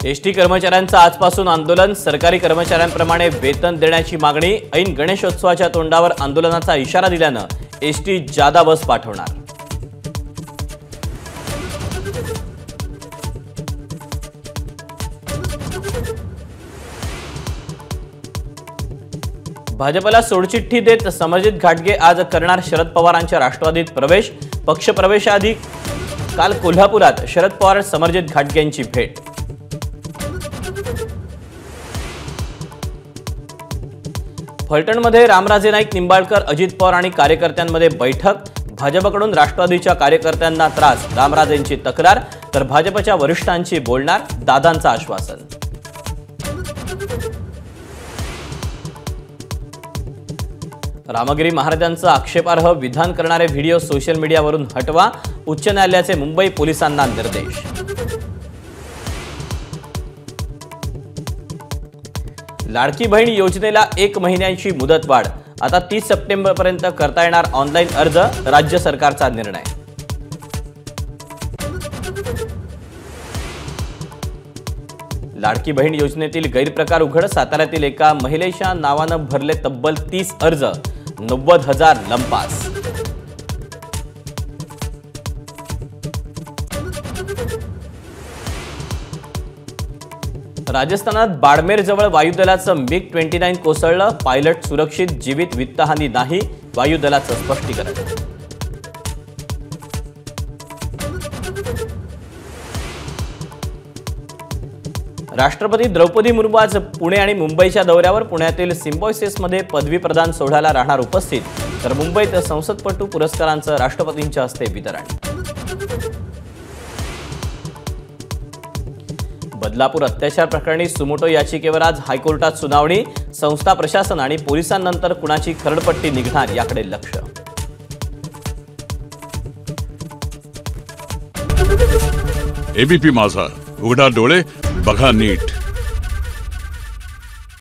ST कर्मचाऱ्यांचं आजपासून आंदोलन। सरकारी कर्मचाऱ्यांप्रमाणे वेतन देण्याची मागणी। ऐन गणेशोत्सवाच्या तोंडावर आंदोलनाचा इशारा दिल्यानं एसटी जादा बस पाठवणार। भाजपला सोडचिठ्ठी देत समरजित घाटगे आज करणार शरद पवारांच्या राष्ट्रवादीत प्रवेश। पक्षप्रवेशाआधी काल कोल्हापुरात शरद पवार समरजित घाटगेंची भेट। फलटणमध्ये रामराजे नाईक निंबाळकर अजित पवार आणि कार्यकर्त्यांमध्ये बैठक। भाजपकडून राष्ट्रवादीच्या कार्यकर्त्यांना त्रास, रामराजेंची तक्रार, तर भाजपच्या वरिष्ठांची बोलणार, दादांचं आश्वासन। रामगिरी महाराजांचं आक्षेपार्ह विधान करणारे व्हिडिओ सोशल मीडियावरून हटवा। उच्च न्यायालयाचे मुंबई पोलिसांना निर्देश। लाडकी बहीण योजनेला 1 महिन्यांची मुदतवाढ। आता 30 सप्टेंबरपर्यंत करता येणार ऑनलाईन अर्ज, राज्य सरकारचा निर्णय। लाडकी बहीण योजनेतील गैरप्रकार उघड। साताऱ्यातील एका महिलेच्या नावानं भरले तब्बल 30 अर्ज, 90,000 लंपास। राजस्थानात बाडमेर जवळ वायुदलाचं MiG-29 कोसळलं। पायलट सुरक्षित, जीवित वित्तहानी नाही, वायुदलाचं स्पष्टीकरण। राष्ट्रपती द्रौपदी मुर्मू आज पुणे आणि मुंबईच्या दौऱ्यावर। पुण्यातील सिम्बॉयसिसमध्ये पदवीप्रदान सोहळ्याला राहणार उपस्थित, तर मुंबईत संसदपटू पुरस्कारांचं राष्ट्रपतींच्या हस्ते वितरण। बदलापूर अत्याचार प्रकरणी सुमोटो याचिकेवर आज हायकोर्टात सुनावणी। संस्था, प्रशासन आणि पोलिसांनंतर कुणाची खरडपट्टी निघणार याकडे लक्ष। एबीपी माझा, उघडा डोळे बघा नीट।